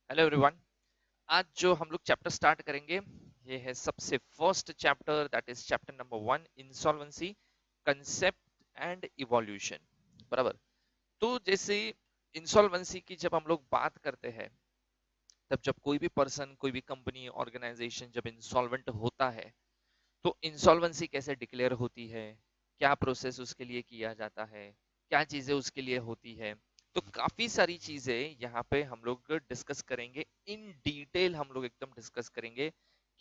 Hello everyone. आज जो हम लोग चैप्टर स्टार्ट करेंगे ये है सबसे first chapter, that is chapter number 1, insolvency concept and evolution. बराबर। तो जैसे इंसॉल्वेंसी की जब हम लोग बात करते हैं, तब जब कोई भी पर्सन, कोई भी कंपनी, ऑर्गेनाइजेशन जब इंसॉल्वेंट होता है तो इंसॉल्वेंसी कैसे डिक्लेयर होती है, क्या प्रोसेस उसके लिए किया जाता है, क्या चीजें उसके लिए होती है। तो काफी सारी चीजें यहाँ पे हम लोग डिस्कस करेंगे, इन डिटेल हम लोग एकदम डिस्कस करेंगे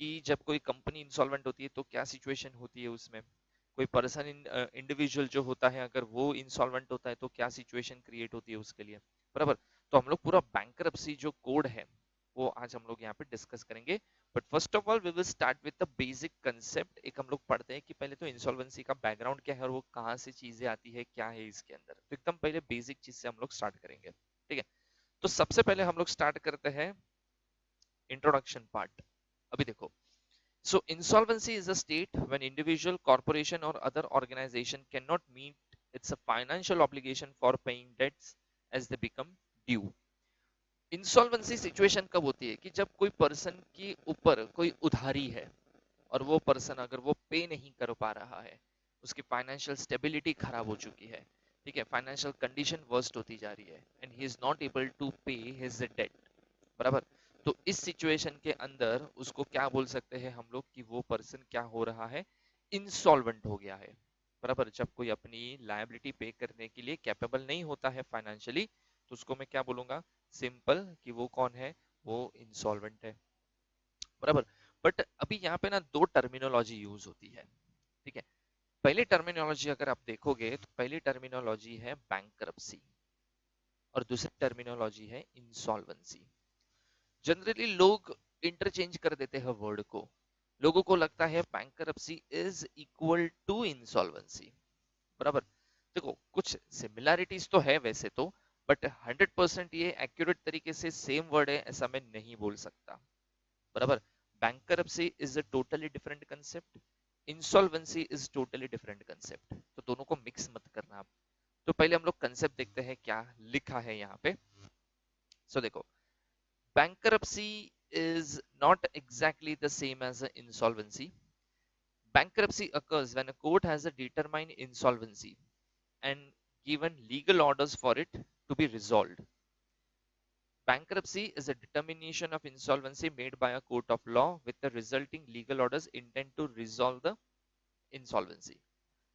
कि जब कोई कंपनी इंसॉल्वेंट होती है तो क्या सिचुएशन होती है उसमें, कोई पर्सन इंडिविजुअल जो होता है अगर वो इंसॉल्वेंट होता है तो क्या सिचुएशन क्रिएट होती है उसके लिए। बराबर। तो हम लोग पूरा बैंकरप्सी जो कोड है वो आज हम लोग यहाँ पे डिस्कस करेंगे। But first of all we will start with the basic concept. एक हम लोग पढ़ते हैं कि पहले तो इंसॉल्वेंसी का बैकग्राउंड क्या है और वो कहाँ से चीजें आती है, क्या है इसके अंदर। तो एकदम पहले बेसिक चीज से हम लोग स्टार्ट करेंगे, ठीक है। तो सबसे पहले हम लोग स्टार्ट करते हैं इंट्रोडक्शन पार्ट। अभी देखो, so insolvency is a state when individual, corporation or other organization cannot meet its financial obligation for paying debts as they become due. Insolvency situation कब होती है कि जब कोई पर्सन के ऊपर कोई उधारी है और वो पर्सन अगर वो पे नहीं कर पा रहा है, उसकी फाइनेंशियल स्टेबिलिटी खराब हो चुकी है, ठीक है, फाइनेंशियल कंडीशन वर्स्ट होती जा रही है and he is not able to pay his debt. बराबर। तो इस सिचुएशन के अंदर उसको क्या बोल सकते हैं हम लोग कि वो पर्सन क्या हो रहा है, इंसॉल्वेंट हो गया है। बराबर। जब कोई अपनी लायबिलिटी पे करने के लिए कैपेबल नहीं होता है फाइनेंशियली, तो उसको मैं क्या बोलूंगा, सिंपल कि वो कौन है, वो इंसॉल्वेंट है। बराबर। बट अभी यहाँ पे ना दो टर्मिनोलॉजी यूज होती है, ठीक है। पहली टर्मिनोलॉजी अगर आप देखोगे तो पहली टर्मिनोलॉजी है बैंकरप्सी और दूसरी टर्मिनोलॉजी है इंसॉल्वेंसी। जनरली लोग इंटरचेंज कर देते हैं वर्ड को। लोगों को लगता है bankruptcy is equal to insolvency. बराबर। देखो, कुछ सिमिलैरिटीज तो है वैसे तो, बट 100% ये एक्यूरेट तरीके से सेम वर्ड है ऐसा मैं नहीं बोल सकता। बराबर। Bankruptcy is a totally different concept, insolvency is totally different concept, तो दोनों को मिक्स मत करना आप। तो पहले हम लोग कंसेप्ट देखते हैं क्या लिखा है यहाँ पे। सो देखो, bankruptcy is not exactly the same as an insolvency. Bankruptcy occurs when a court has determined insolvency and given legal orders for it to be resolved. Bankruptcy is a determination of insolvency made by a court of law with the resulting legal orders intent to resolve the insolvency.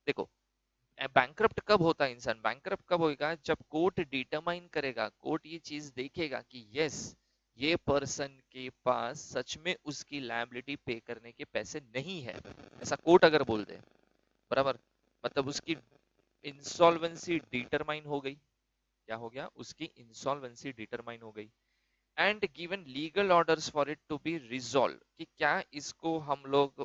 देखो, bankrupt कब होता है इंसान, bankrupt कब होगा, जब court determine करेगा, court ये चीज देखेगा कि यस, ये पर्सन के पास सच में उसकी लायबिलिटी पे करने के पैसे नहीं है, ऐसा कोर्ट अगर बोल दे। बराबर। मतलब उसकी इंसॉल्वेंसी डिटरमाइन हो गई। क्या हो गया, उसकी इंसॉल्वेंसी डिटरमाइन हो गई and given legal orders for it to be resolve, कि क्या इसको हम लोग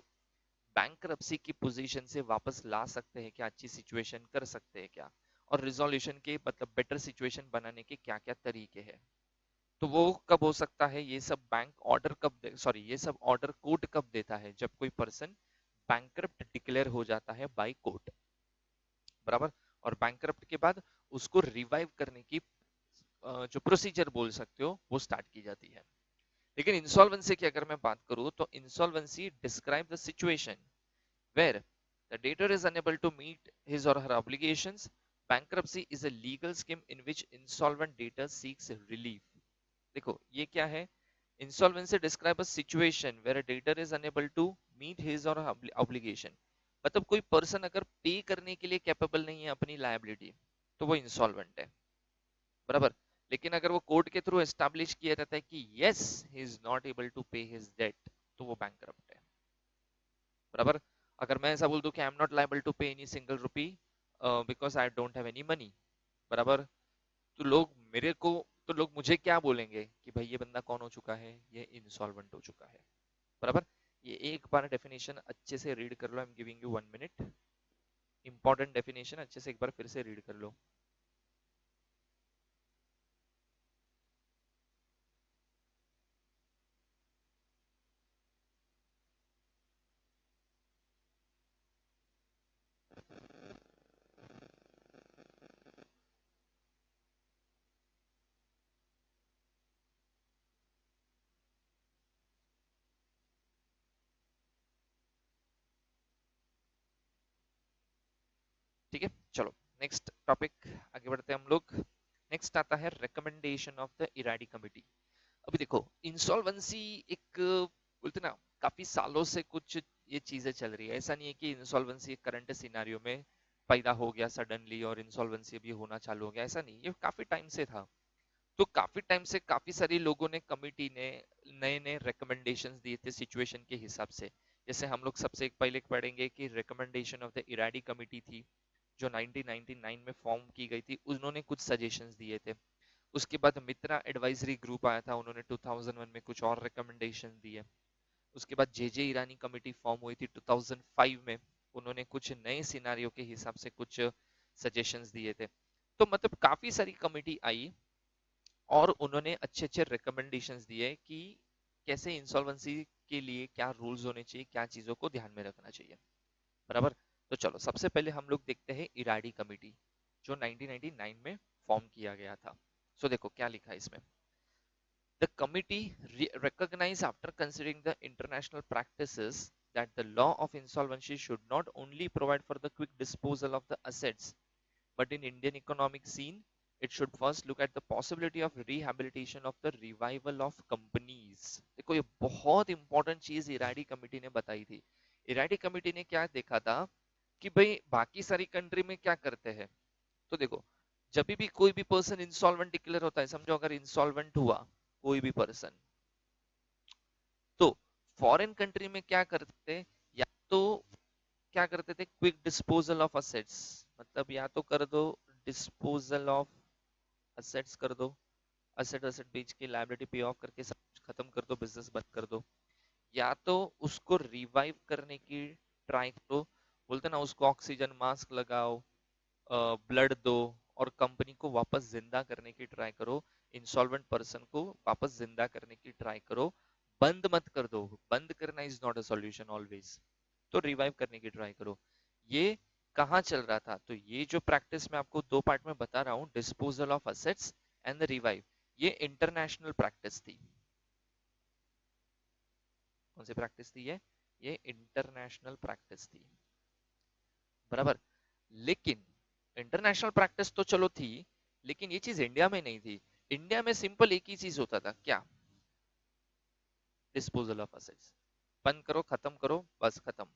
बैंकरप्सी की पोजीशन से वापस ला सकते हैं क्या, अच्छी सिचुएशन कर सकते हैं क्या, और रिजोल्यूशन के मतलब बेटर सिचुएशन बनाने के क्या क्या तरीके हैं। तो वो कब हो सकता है, ये सब बैंक ऑर्डर कब, सॉरी, ये सब ऑर्डर कोर्ट कब देता है, जब कोई पर्सन बैंकरप्ट डिक्लेयर हो जाता है बाय कोर्ट। बराबर। और बैंकरप्ट के बाद उसको रिवाइव करने की जो प्रोसीजर बोल सकते हो वो स्टार्ट की जाती है। लेकिन इंसॉल्वेंसी की अगर मैं बात करूं तो insolvency describe the situation where the debtor is unable to meet his or her obligations. Bankruptcy is a legal scheme in which insolvent debtor seeks relief. देखो ये क्या है, insolvency describe a situation where a debtor is unable to meet his or her obligation. मतलब कोई person अगर पे करने के लिए कैपेबल नहीं है अपनी लायबिलिटी, तो वो इंसॉल्वेंट है। बराबर। लेकिन अगर वो कोर्ट के थ्रू एस्टैब्लिश किया जाता है कि yes, he is not able to pay his debt, तो वो बैंकरप्ट है। बराबर। अगर मैं ऐसा बोल दूं कि I am not liable to pay any single rupee because I don't have any money, बराबर, तो लोग मेरे को, तो लोग मुझे क्या बोलेंगे कि भाई ये बंदा कौन हो चुका है, ये इंसॉल्वेंट हो चुका है। बराबर। ये एक बार डेफिनेशन अच्छे से रीड कर लो, I am giving you 1 minute. Important definition अच्छे से एक बार फिर से रीड कर लो। ठीक है, चलो नेक्स्ट टॉपिक आगे बढ़ते हैं हम लोग। नेक्स्ट आता है recommendation of the Eradi committee. अभी देखो इंसॉल्वेंसी एक बोलते ना काफी सालों से कुछ ये चीजें चल रही है। ऐसा नहीं है कि इंसॉल्वेंसी करंट सिनेरियो में पैदा हो गया सडनली और इंसॉल्वेंसी भी होना चालू हो गया, ऐसा नहीं, ये काफी टाइम से था। तो काफी टाइम से काफी सारे लोगों ने, कमिटी ने नए नए रिकमेंडेशंस दिए थे सिचुएशन के हिसाब से। जैसे हम लोग सबसे पहले पढ़ेंगे कि recommendation of the Eradi committee थी जो 1999 में फॉर्म की गई थी, उन्होंने कुछ सजेशंस दिए थे। उसके बाद मित्रा एडवाइजरी ग्रुप आया था, उन्होंने 2001 में कुछ और रिकमेंडेशन दिए। उसके बाद जे जे ईरानी कमेटी फॉर्म हुई थी 2005 में, उन्होंने कुछ नए सिनारियो के हिसाब से कुछ सजेशंस दिए थे। तो मतलब काफी सारी कमेटी आई और उन्होंने अच्छे अच्छे रिकमेंडेशंस दिए कि कैसे इंसॉल्वेंसी के लिए क्या रूल्स होने चाहिए, क्या चीजों को ध्यान में रखना चाहिए, बराबर। तो चलो सबसे पहले हम लोग देखते हैं इराडी कमेटी जो 1999 में फॉर्म किया गया था। सो देखो क्या लिखा है इसमें। The committee recognized after considering the international practices that the law of insolvency should not only provide for the quick disposal of the assets, but in Indian economic scene, it should first look at the possibility of rehabilitation of the revival of companies। देखो ये बहुत important चीज Eradi committee ने बताई थी। Eradi committee ने क्या देखा था कि भाई बाकी सारी कंट्री में क्या करते हैं। तो देखो जब भी कोई भी पर्सन इंसॉल्वेंट डिक्लेयर होता है, समझो अगर इंसॉल्वेंट हुआ कोई भी पर्सन, तो फॉरेन कंट्री में क्या करते, या तो क्या करते थे क्विक डिस्पोजल ऑफ असेट्स, मतलब या तो कर दो डिस्पोजल ऑफ असेट्स कर दो, असेट असेट बेच के लायबिलिटी पे ऑफ करके सब कुछ खत्म कर दो, बिजनेस बंद कर दो। या तो उसको रिवाइव करने की ट्राई करो, बोलते ना उसको ऑक्सीजन मास्क लगाओ, ब्लड दो और कंपनी को वापस जिंदा करने की ट्राई करो, इंसॉल्वेंट पर्सन को वापस जिंदा करने की ट्राई करो। बंद मत कर दो, बंद करना is not a solution always, तो रिवाइव करने की ट्राई करो। ये कहाँ चल रहा था, तो ये जो प्रैक्टिस मैं आपको दो पार्ट में बता रहा हूँ, disposal of assets and the revive, ये इंटरनेशनल प्रैक्टिस थी। कौन सी प्रैक्टिस थी ये इंटरनेशनल प्रैक्टिस थी, बराबर। लेकिन इंटरनेशनल प्रैक्टिस तो चलो थी, लेकिन ये चीज इंडिया में नहीं थी। इंडिया में सिंपल एक ही चीज होता था, क्या, डिस्पोजल ऑफ असेट्स, बंद करो खत्म करो बस खत्म,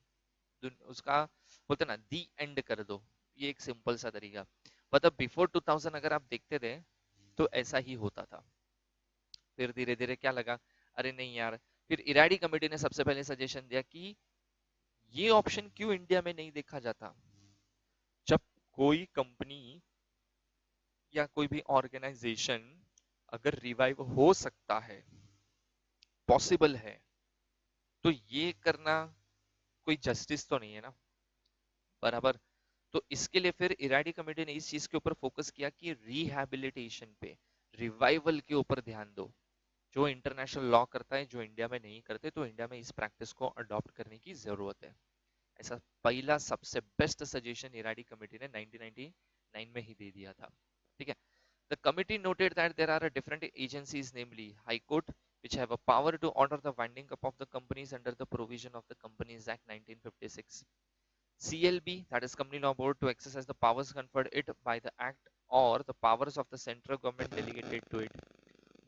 उसका बोलते ना दी एंड कर दो। ये एक सिंपल सा तरीका, मतलब बिफोर 2000 अगर आप देखते थे तो ऐसा ही होता था। फिर धीरे धीरे क्या लगा, अरे नहीं यार, फिर इराडी कमेटी ने सबसे पहले सजेशन दिया कि ये ऑप्शन क्यों इंडिया में नहीं देखा जाता। जब कोई कंपनी या कोई भी ऑर्गेनाइजेशन अगर रिवाइव हो सकता है, पॉसिबल है, तो ये करना कोई जस्टिस तो नहीं है ना, बराबर। तो इसके लिए फिर इराडी कमेटी ने इस चीज के ऊपर फोकस किया कि रिहैबिलिटेशन पे, रिवाइवल के ऊपर ध्यान दो, जो इंटरनेशनल लॉ करता है, जो इंडिया में नहीं करते, तो इंडिया में इस प्रैक्टिस को अडॉप्ट करने की जरूरत है। ऐसा पहला सबसे बेस्ट सजेशन इराडी कमेटी ने 1999 में ही दे दिया था, ठीक है। The committee noted that there are different agencies, namely High Court, which have a power to order the winding up of the companies under the provision of the Companies Act 1956. CLB, that is Company Law Board, to exercise the powers conferred it by the Act or the powers of the central government delegated to it.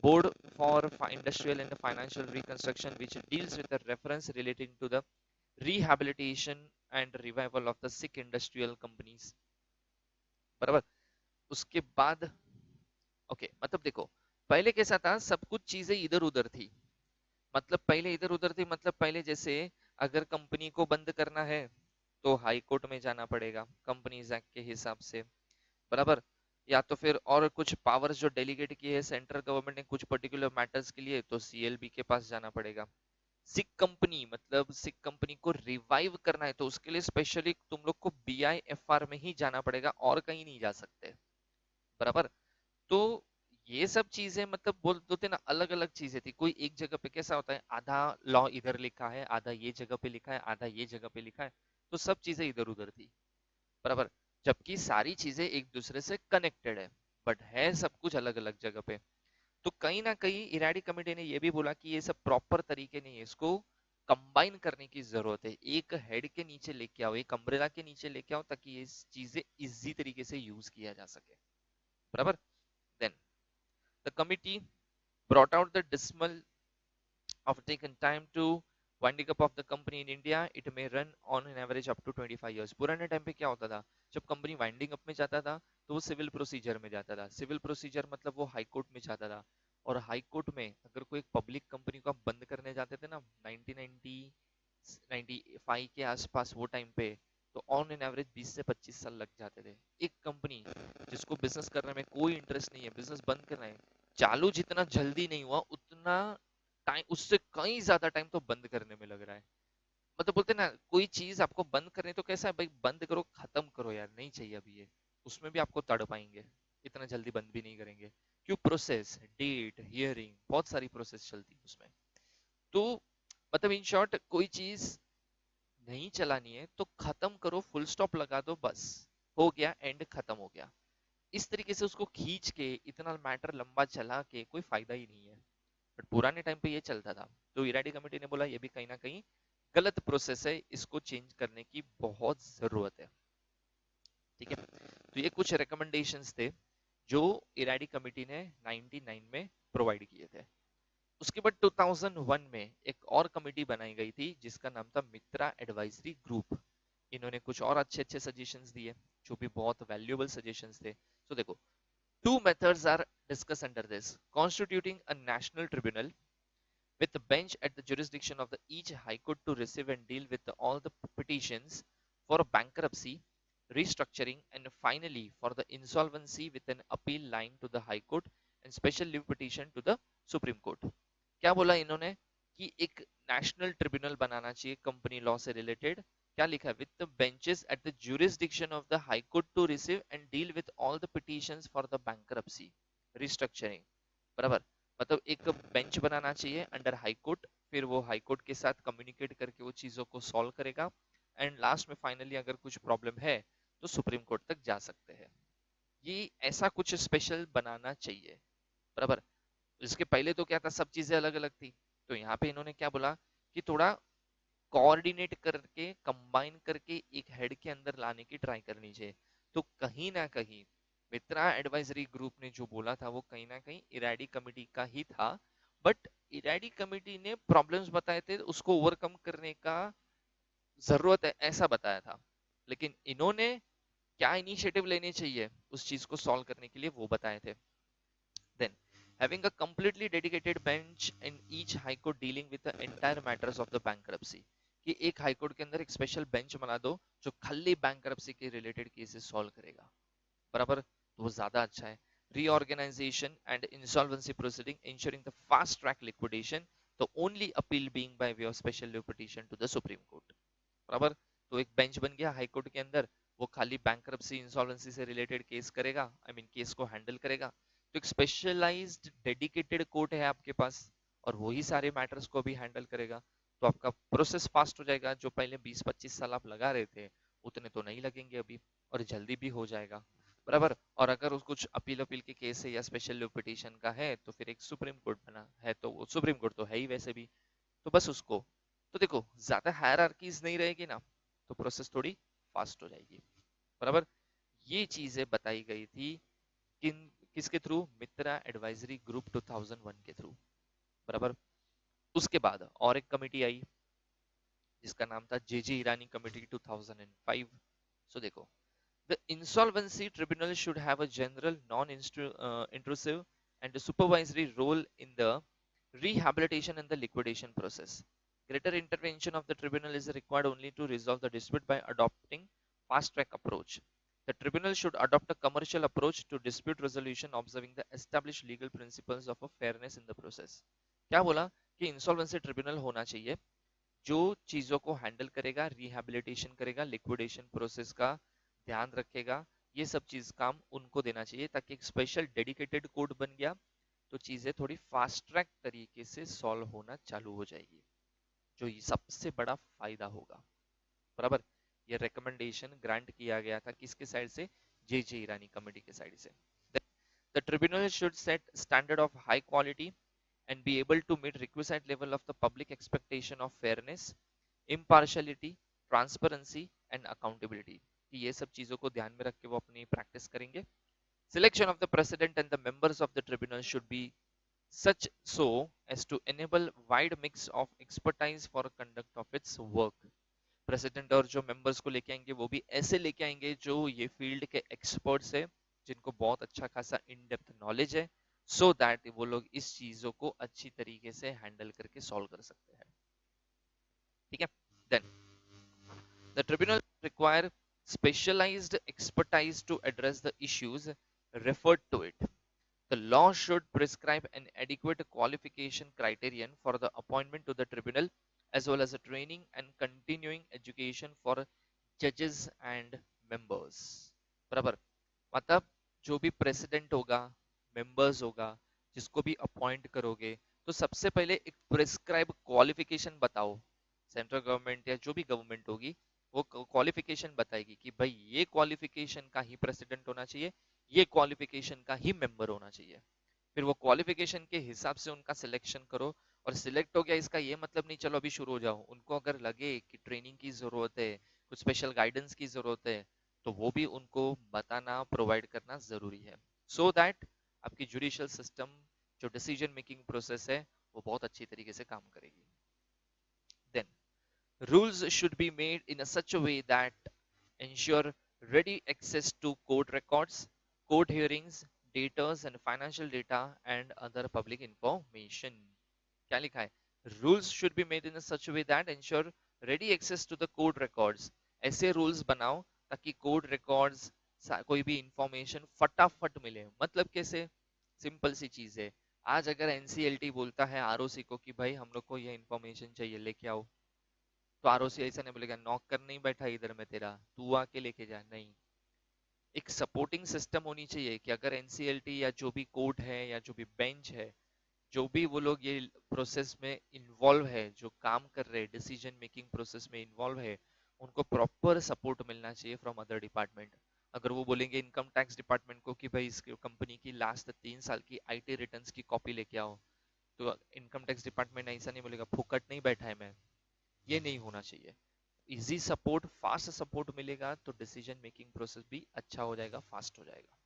Board for Industrial and Financial Reconstruction, which deals with the reference relating to the rehabilitation and revival of the sick industrial companies. बराबर। उसके बाद okay मतलब देखो पहले कैसा था, सब कुछ चीजें इधर उधर थी। मतलब पहले इधर उधर थी, मतलब पहले जैसे अगर कंपनी को बंद करना है तो हाई कोर्ट में जाना पड़ेगा कंपनीज एक्ट के हिसाब से, बराबर। या तो फिर और कुछ पावर्स जो डेलीगेट किए हैं सेंट्रल गवर्नमेंट ने कुछ पर्टिकुलर मैटर्स के लिए, तो सीएलबी के पास जाना पड़ेगा। सिक कंपनी मतलब सिक कंपनी को रिवाइव करना है तो उसके लिए स्पेशली तुम लोग को बीआईएफआर में ही जाना पड़ेगा और कहीं नहीं जा सकते, बराबर। तो ये सब चीजें मतलब बोल देते ना अलग अलग चीजें थी, कोई एक जगह पे कैसा होता है आधा लॉ इधर लिखा है, आधा ये जगह पे लिखा है, आधा ये जगह पे लिखा है, तो सब चीजें इधर उधर थी, बराबर। जबकि सारी चीजें एक दूसरे से कनेक्टेड है, बट है सब कुछ अलग अलग जगह पे। तो कहीं ना कहीं इराडी कमेटी ने ये भी बोला कि ये सब प्रॉपर तरीके नहीं है, इसको कंबाइन करने की जरूरत है, एक हेड के नीचे लेके आओ, एक अम्ब्रेला के नीचे लेके आओ, ताकि ये चीजें इजी तरीके से यूज किया जा सके, बराबर। Then the committee brought out the dismal of taken time to winding up of the company in India. It may run on an average up to 25 years. पुराने टाइम पे क्या होता था, जब कंपनी वाइंडिंग अप में जाता था तो वो सिविल प्रोसीजर में जाता था। सिविल प्रोसीजर मतलब वो हाई कोर्ट में जाता था, और हाई कोर्ट में अगर कोई पब्लिक कंपनी को आप बंद करने जाते थे ना 1990 95 के आसपास वो टाइम पे, तो ऑन एन एवरेज 20 से 25 साल लग जाते थे। एक कंपनी जिसको बिजनेस करने में कोई इंटरेस्ट नहीं है, बिजनेस बंद करना है, चालू जितना जल्दी नहीं हुआ उतना टाइम, उससे कई ज्यादा टाइम तो बंद करने में लग रहा है। मतलब बोलते ना, कोई चीज आपको बंद करनी तो कैसा है भाई, बंद करो खत्म करो यार, नहीं चाहिए अभी ये, उसमें भी आपको तड़ पाएंगे, इतना जल्दी बंद भी नहीं करेंगे। क्यों, प्रोसेस, डेट, हियरिंग, बहुत सारी प्रोसेस चलती है उसमें। तो मतलब इन शॉर्ट, कोई चीज नहीं चलानी है तो खत्म करो, फुल स्टॉप लगा दो, बस हो गया, एंड खत्म हो गया। इस तरीके से उसको खींच के इतना मैटर लंबा चला के कोई फायदा ही नहीं है। बट पुराने टाइम पे ये चलता था, तो इराडी कमेटी ने बोला ये भी कहीं ना कहीं गलत प्रोसेस है, इसको चेंज करने की बहुत जरूरत है। ठीक है, तो ये कुछ रिकमेंडेशंस थे जो इराडी कमेटी ने 99 में प्रोवाइड किए थे। उसके बाद 2001 में एक और कमेटी बनाई गई थी जिसका नाम था मित्रा एडवाइजरी ग्रुप। इन्होंने कुछ और अच्छे अच्छे सजेशंस दिए, जो भी बहुत वैल्यूएबल सजेशंस थे। तो देखो, two methods are discussed under this: constituting a national tribunal with the bench at the jurisdiction of the each high court to receive and deal with all the petitions for bankruptcy, restructuring, and finally for the insolvency with an appeal line to the high court and special leave petition to the supreme court. क्या बोला इन्होंने कि एक national tribunal बनाना चाहिए company law से related. क्या लिखा है, with the benches at the jurisdiction of the high court to receive and deal with all the petitions for the bankruptcy, restructuring, बराबर। मतलब एक बेंच बनाना चाहिए अंडर हाई कोर्ट, फिर वो हाई कोर्ट के साथ कम्युनिकेट करके वो चीजों को सॉल्व करेगा, एंड लास्ट में फाइनली अगर कुछ प्रॉब्लम है तो सुप्रीम कोर्ट तक जा सकते हैं। ये ऐसा कुछ स्पेशल बनाना चाहिए, बराबर। इसके पहले तो क्या था, सब चीजें अलग अलग थी। तो यहाँ पे इन्होंने क्या बोला कि थोड़ा कोऑर्डिनेट करके, कंबाइन करके एक हेड के अंदर लाने की ट्राई करनी चाहिए। तो कहीं ना कहीं मित्रा एडवाइजरी ग्रुप ने जो बोला था वो कहीं ना कहीं इराडी कमेटी का ही था, बट इराडी कमेटी ने प्रॉब्लम्स बताए थे, उसको ओवरकम करने का जरूरत है ऐसा बताया था। लेकिन इन्होंने क्या इनिशिएटिव लेने चाहिए उस चीज को सॉल्व करने के लिए वो बताए थे। Then, having a completely dedicated bench in each high court dealing with the entire matters of the bankruptcy, कि एक हाई कोर्ट के अंदर एक स्पेशल बेंच बना दो जो खाली बैंकरप्सी के रिलेटेड केसेस सॉल्व करेगा, बराबर, तो वो ज्यादा अच्छा है। Reorganisation and insolvency proceeding insuring the fast track liquidation, तो only appeal being by way of special leave petition to the supreme court, बराबर। तो एक बेंच बन गया हाई कोर्ट के अंदर, वो खाली बैंकरप्सी इंसॉल्वेंसी से रिलेटेड केस करेगा, आई मीन केस को हैंडल करेगा। तो एक स्पेशलाइज्ड डेडिकेटेड कोर्ट है आपके पास, और वही सारे मैटर्स को भी हैंडल करेगा। तो आपका प्रोसेस फास्ट हो जाएगा, जो पहले 20-25 साल आप लगा रहे थे उतने तो नहीं लगेंगे अभी, और जल्दी भी हो जाएगा, बराबर। और अगर उस कुछ अपील अपील के केस है या स्पेशल लीव पिटीशन का है तो फिर एक सुप्रीम कोर्ट बना है, तो वो सुप्रीम कोर्ट तो है ही वैसे भी, तो बस उसको, तो देखो ज्यादा हायरार्कीज नहीं रहेगी ना, तो प्रोसेस थोड़ी फास्ट हो जाएगी, बराबर। ये चीजें बताई गई थी किसके थ्रू, मित्रा एडवाइजरी ग्रुप 2001 के थ्रू, बराबर। उसके बाद और एक कमेटी आई जिसका नाम था जेजे ईरानी कमेटी 2005। सो देखो, the insolvency tribunal should have a general non-intrusive and supervisory role in the rehabilitation and the liquidation process. Greater intervention of the tribunal is required only to resolve the dispute by adopting fast track approach. The tribunal should adopt a commercial approach to dispute resolution, observing the established legal principles of a fairness in the process. क्या बोला कि insolvency tribunal होना चाहिए जो चीजों को handle करेगा, rehabilitation करेगा, लिक्विडेशन प्रोसेस का ध्यान रखेगा, ये सब चीज काम उनको देना चाहिए, ताकि एक स्पेशल डेडिकेटेड कोड बन गया तो चीजें थोड़ी फास्ट ट्रैक तरीके से सॉल्व होना चालू हो जाएगी, जो ये सबसे बड़ा फायदा होगा, बराबर। ये रिकमेंडेशन ग्रांट किया गया था किसके साइड से, जे जे ईरानी कमेटी के साइड से। The tribunal should set standard of high quality and be able to meet requisite level of the public expectation of fairness, impartiality, transparency and accountability. कि ये सब चीजों को ध्यान में रख के वो अपनी प्रैक्टिस करेंगे. Selection of the president and the members of the tribunal should be such so as to enable wide mix of expertise for conduct of its work. President और जो मेंबर्स को लेके आएंगे वो भी ऐसे लेके आएंगे जो ये फील्ड के एक्सपर्ट्स है, जिनको बहुत अच्छा खासा इन डेप्थ नॉलेज है, सो दैट वो लोग इस चीजों को अच्छी तरीके से हैंडल करके सॉल्व कर सकते हैं. ठीक है. Then the tribunal require specialized expertise to address the issues referred to it. The law should prescribe an adequate qualification criterion for the appointment to the tribunal as well as a training and continuing education for judges and members. बराबर. मतलब जो भी president होगा, members होगा, जिसको भी appoint करोगे, तो सबसे पहले एक प्रिस्क्राइब क्वालिफिकेशन बताओ. सेंट्रल गवर्नमेंट या जो भी गवर्नमेंट होगी वो क्वालिफिकेशन बताएगी कि भाई ये क्वालिफिकेशन का ही प्रेसिडेंट होना चाहिए, ये क्वालिफिकेशन का ही मेंबर होना चाहिए. फिर वो क्वालिफिकेशन के हिसाब से उनका सिलेक्शन करो. और सिलेक्ट हो गया इसका ये मतलब नहीं चलो अभी शुरू हो जाओ. उनको अगर लगे कि ट्रेनिंग की जरूरत है, कुछ स्पेशल गाइडेंस की जरूरत है, तो वो भी उनको बताना, प्रोवाइड करना जरूरी है, सो दैट आपकी जुडिशियल सिस्टम जो डिसीजन मेकिंग प्रोसेस है वो बहुत अच्छी तरीके से काम करेगी. देन rules should be made in a such a way that ensure ready access to court records, court hearings, data and financial data and other public information. क्या लिखा है? Rules should be made in a such a way that ensure ready access to the court records. ऐसे rules बनाओ ताकि court records कोई भी information फटाफट मिले. मतलब कैसे? सिंपल सी चीज है. आज अगर NCLT बोलता है ROC को कि भाई हम लोग को ये information चाहिए, लेके आओ, तो आरओसी ऐसा नहीं बोलेगा नॉक कर नहीं बैठा इधर में तेरा, तू आके लेके जा. नहीं, एक सपोर्टिंग सिस्टम होनी चाहिए कि अगर एनसीएलटी या जो भी कोर्ट है या जो भी बेंच है, जो भी वो लोग ये प्रोसेस में इन्वॉल्व है, जो काम कर रहे हैं डिसीजन मेकिंग प्रोसेस में इन्वॉल्व है, उनको प्रॉपर सपोर्ट मिलना चाहिए फ्रॉम अदर डिपार्टमेंट. अगर वो बोलेंगे इनकम टैक्स डिपार्टमेंट को कि भाई इस कंपनी की लास्ट 3 साल की आईटी रिटर्न्स की कॉपी लेके आओ, तो इनकम टैक्स डिपार्टमेंट ऐसा नहीं बोलेगा फुकट नहीं बैठा है मैं. ये नहीं होना चाहिए. इजी सपोर्ट, फास्ट सपोर्ट मिलेगा तो डिसीजन मेकिंग प्रोसेस भी अच्छा हो जाएगा, फास्ट हो जाएगा.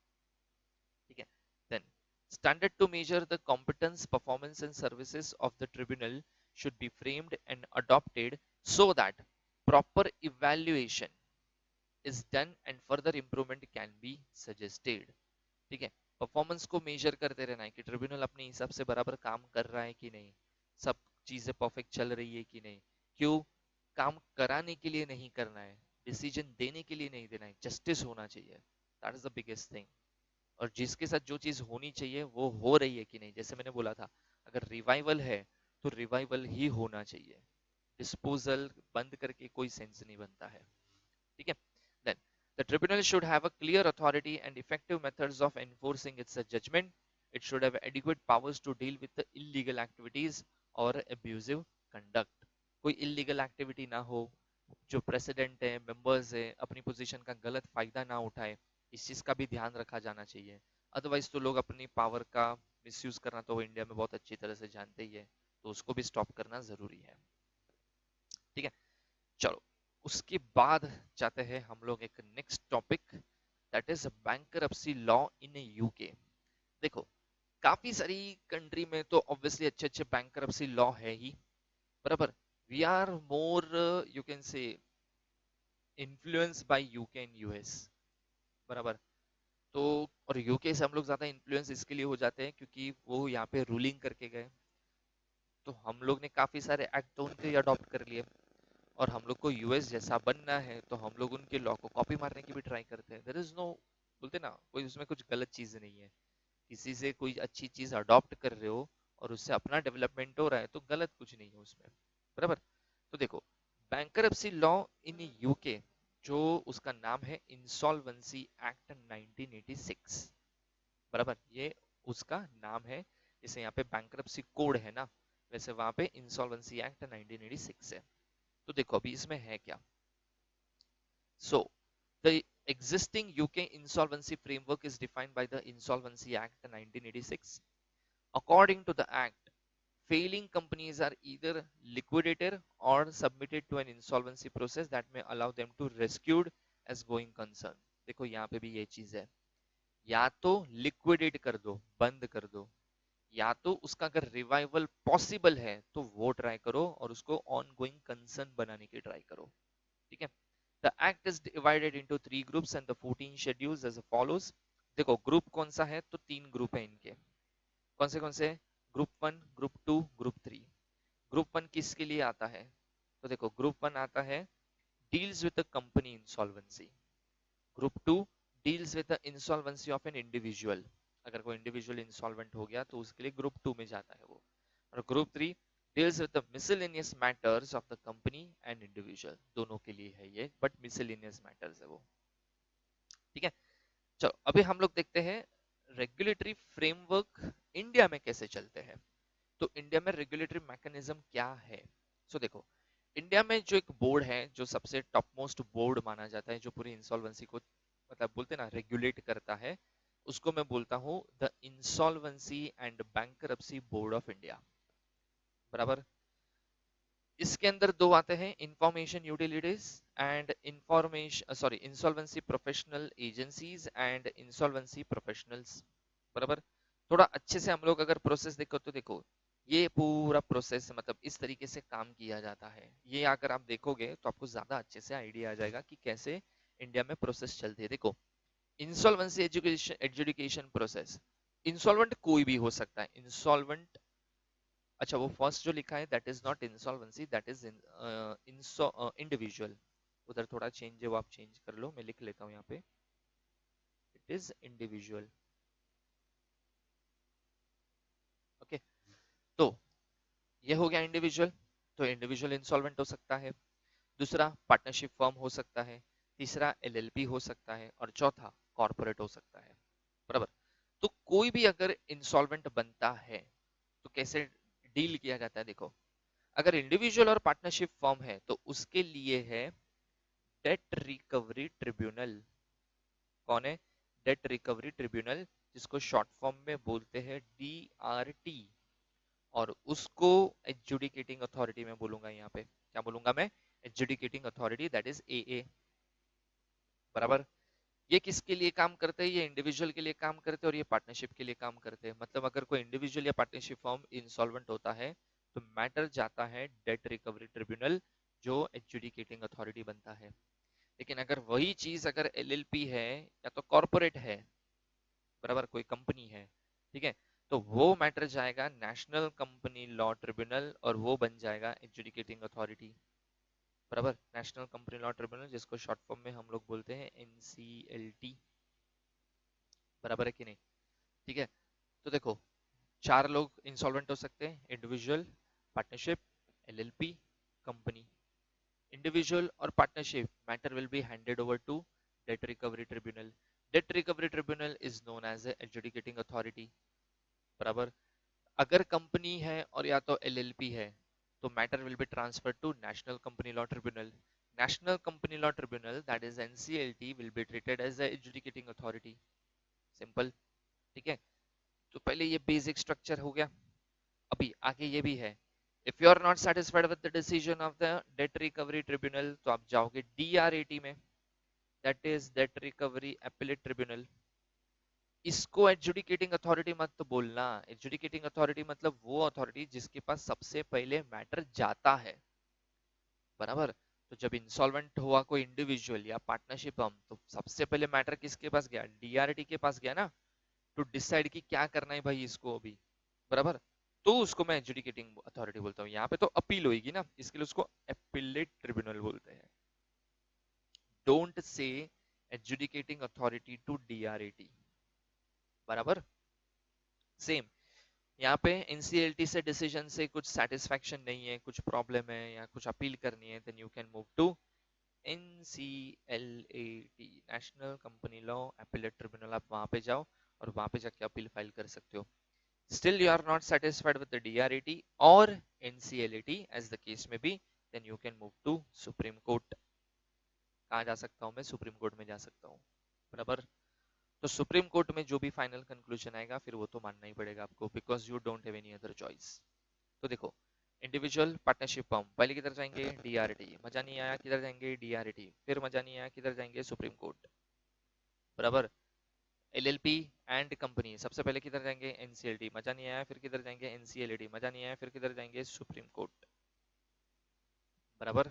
ठीक है. Then standard to measure the competence, performance and services of the tribunal should be framed and adopted so that proper evaluation is done and further improvement can be suggested. ठीक है. परफॉर्मेंस को major करते रहना है कि tribunal अपने हिसाब से बराबर काम कर रहा है कि नहीं, सब चीजें परफेक्ट चल रही है कि नहीं. क्यों? काम कराने के लिए नहीं करना है, डिसीजन देने के लिए नहीं देना है, जस्टिस होना चाहिए. That is the biggest thing. और जिसके साथ जो चीज होनी चाहिए वो हो रही है कि नहीं. जैसे मैंने बोला था, अगर रिवाइवल है तो रिवाइवल ही होना चाहिए, डिस्पोजल बंद करके कोई सेंस नहीं बनता है. ठीक है. Then the tribunal should have a clear authority and effective methods of enforcing its judgment. It should have adequate powers to deal with the illegal activities or abusive conduct. कोई illegal activity ना हो, जो president है, members है, अपनी position का गलत फायदा ना उठाए, इस चीज का भी ध्यान रखा जाना चाहिए. अदरवाइज तो लोग अपनी पावर का मिसयूज करना तो वो इंडिया में बहुत अच्छी तरह से जानते ही है, तो उसको भी स्टॉप करना जरूरी है. ठीक है. चलो उसके बाद जाते हैं हम लोग एक next topic, that is bankruptcy law in UK. देखो काफी सारी कंट्री में तो ऑब्वियसली अच्छे अच्छे बैंकरप्सी लॉ है ही, बराबर. We are more you can say influence by UK and US, बराबर. तो और यूके से हम लोग ज्यादा इन्फ्लुएंस इसके लिए हो जाते हैं क्योंकि वो यहाँ पे रूलिंग करके गए, तो हम लोग ने काफी सारे एक्ट तो उनके अडॉप्ट कर लिए. और हम लोग को यूएस जैसा बनना है तो हम लोग उनके लॉ को कॉपी मारने की भी ट्राई करते हैं. देयर इज नो, बोलते ना, कोई उसमें कुछ गलत चीज नहीं है. किसी से कोई अच्छी चीज अडॉप्ट कर रहे हो और उससे अपना डेवलपमेंट हो रहा है तो गलत कुछ नहीं है उसमें, बराबर. तो देखो बैंकरप्सी लॉ इन यूके, जो उसका नाम है इंसॉल्वेंसी एक्ट 1986, बराबर. ये उसका नाम है. जैसे यहाँ पे बैंकरप्सी कोड है ना, वैसे वहां पे इंसॉल्वेंसी एक्ट 1986 है. तो देखो अभी इसमें है क्या. So the existing UK insolvency framework is defined by the Insolvency Act 1986. According to the act, failing companies are either liquidated or submitted to an insolvency process that may allow them to rescued as going concern। देखो यहाँ पे भी ये चीज है, या तो liquidate कर दो, बंद कर दो, या तो उसका अगर रिवाइवल पॉसिबल है तो वो ट्राई करो और उसको ऑन गोइंग कंसर्न बनाने की ट्राई करो। ठीक है। The act is divided into 3 groups and the 14 schedules as follows. देखो ग्रुप कौन सा है, तो 3 ग्रुप है इनके। कौन से ग्रुप 1, ग्रुप 2, ग्रुप 3। ग्रुप 1 किसके लिए आता है, तो देखो ग्रुप 1 आता है deals with the company insolvency. Group 2 deals with the insolvency of an individual. अगर कोई इंडिविजुअल इंसॉल्वेंट हो गया तो उसके लिए ग्रुप 2 में जाता है वो। और group 3 deals with the miscellaneous matters of the company and individual. दोनों के लिए है ये, बट मिसलेनियस मैटर्स है वो। ठीक है। चलो अभी हम लोग देखते हैं रेगुलेटरी फ्रेमवर्क इंडिया में कैसे चलते हैं। तो इंडिया में रेगुलेटरी मैकेनिज्म क्या है। सो देखो इंडिया में जो एक बोर्ड है, जो सबसे टॉप मोस्ट बोर्ड माना जाता है, जो पूरी इंसॉल्वेंसी को मतलब बोलते हैं ना रेगुलेट करता है, उसको मैं बोलता हूँ the insolvency and bankruptcy board of India. बराबर। इसके अंदर दो आते हैं, information utilities and insolvency professional agencies and insolvency professionals. बराबर। थोड़ा अच्छे से हम लोग अगर प्रोसेस देखो तो देखो ये पूरा प्रोसेस मतलब इस तरीके से काम किया जाता है। ये अगर आप देखोगे तो आपको ज्यादा अच्छे से आइडिया आ जाएगा कि कैसे इंडिया में प्रोसेस चलती है। देखो insolvency education adjudication process, insolvent कोई भी हो सकता है। इंसॉल्वेंट, अच्छा वो फर्स्ट जो लिखा है that is not insolvency, that is individual. उधर थोड़ा चेंज है वो आप चेंज कर लो, मैं लिख लेता हूँ यहाँ पे, इट इज इंडिविजुअल। ओके। तो ये हो गया इंडिविजुअल, तो इंडिविजुअल इंसॉल्वेंट हो सकता है। दूसरा पार्टनरशिप फर्म हो सकता है। तीसरा एलएलपी हो सकता है और चौथा कॉर्पोरेट हो सकता है। बराबर। तो कोई भी अगर इंसॉल्वेंट बनता है तो कैसे डील किया जाता है, देखो अगर इंडिविजुअल और पार्टनरशिप फर्म है तो उसके लिए है डेट रिकवरी ट्रिब्यूनल। कौन है, डेट रिकवरी ट्रिब्यूनल, जिसको शॉर्ट फॉर्म में बोलते हैं डीआरटी। और उसको एजुडिकेटिंग अथॉरिटी में बोलूंगा, यहाँ पे क्या बोलूंगा मैं, एजुडिकेटिंग अथॉरिटी, दैट इज एए। बराबर। ये किसके लिए काम करते हैं, ये इंडिविजुअल के लिए काम करते हैं और ये पार्टनरशिप के लिए काम करते हैं। मतलब अगर कोई इंडिविजुअल या पार्टनरशिप फॉर्म इंसॉल्वेंट होता है तो मैटर जाता है डेट रिकवरी ट्रिब्यूनल, जो एजुडिकेटिंग अथॉरिटी बनता है। लेकिन अगर वही चीज अगर एलएलपी है या तो कॉर्पोरेट है, बराबर, कोई कंपनी है, ठीक है, तो वो मैटर जाएगा नेशनल कंपनी लॉ ट्रिब्यूनल और वो बन जाएगा एजुडिकेटिंग अथॉरिटी। बराबर। नेशनल कंपनी लॉ ट्रिब्यूनल, जिसको शॉर्ट फॉर्म में हम लोग बोलते हैं एनसीएलटी। बराबर है कि नहीं। ठीक है। तो देखो 4 लोग इंसॉल्वेंट हो सकते हैं, individual, partnership, LLP, company. Individual और partnership matter will be handed over to debt recovery tribunal. Debt recovery tribunal is known as adjudicating authority. बराबर। अगर कंपनी है और या तो एलएलपी है तो matter will be transfer to national company law tribunal. National company law tribunal, that is NCLT, will be treated as the adjudicating authority. Simple. ठीक है। तो पहले ये बेसिक स्ट्रक्चर हो गया। अभी आगे ये भी है, if you are not satisfied with the decision of the debt recovery tribunal तो आप जाओगे डीआरएटी में, that is debt recovery appellate tribunal. इसको एजुडिकेटिंग अथॉरिटी मत तो बोलना। एजुडिकेटिंग अथॉरिटी मतलब वो अथॉरिटी जिसके पास सबसे पहले मैटर जाता है। बराबर। तो जब इंसॉल्वेंट हुआ कोई इंडिविजुअल या पार्टनरशिप हम, तो सबसे पहले मैटर किसके पास गया, डीआरटी के पास गया ना, टू डिसाइड कि क्या करना है भाई इसको अभी। बराबर। तो उसको मैं एजुडिकेटिंग अथॉरिटी बोलता हूँ। यहाँ पे तो अपील होगी ना, इसके लिए उसको एपिलेट ट्रिब्यूनल बोलते हैं। Don't say एजुडिकेटिंग authority to डीआरएटी। बराबर। सेम यहाँ पे एनसीएलटी से डिसीजन से कुछ सेटिस्फैक्शन नहीं है, कुछ प्रॉब्लम है या कुछ अपील करनी है, then you can move to NCLAT, national company law appellate tribunal. आप वहां पे जाओ और वहां पे जाके अपील फाइल कर सकते हो। Still you are not satisfied with the DRET or NCLAT as the case may be, then you can move to Supreme Court। कहाँ जा सकता हूँ मैं, सुप्रीम कोर्ट में जा सकता हूँ। बराबर। तो सुप्रीम कोर्ट में जो भी फाइनल कंक्लूजन आएगा फिर वो तो मानना ही पड़ेगा आपको, because you don't have any other choice. तो देखो, इंडिविजुअल पार्टनरशिप फर्म पहले किधर जाएंगे, डीआरटी, मजा नहीं आया किधर जाएंगे, डीआरटी, फिर मजा नहीं आया किधर जाएंगे, सुप्रीम कोर्ट, बराबर। एलएलपी एंड कंपनी सबसे पहले किधर जाएंगे, एनसीएलटी, मजा नहीं आया फिर किधर जाएंगे, एनसीएलटी, मजा नहीं आया फिर किधर जाएंगे, सुप्रीम कोर्ट, बराबर।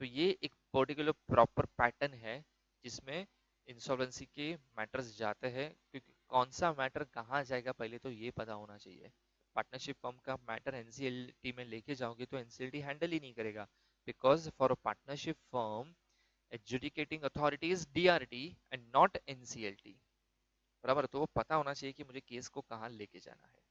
तो ये एक पर्टिकुलर प्रॉपर पैटर्न है जिसमें इंसॉल्वेंसी के मैटर्स जाते हैं, क्योंकि कौन सा मैटर कहाँ जाएगा पहले तो ये पता होना चाहिए। पार्टनरशिप फर्म का मैटर एनसीएलटी में लेके जाओगे तो एनसीएलटी हैंडल ही नहीं करेगा, because for a partnership firm adjudicating authority is DRT and not NCLT, बराबर। तो वो पता होना चाहिए कि मुझे केस को कहाँ लेके जाना है।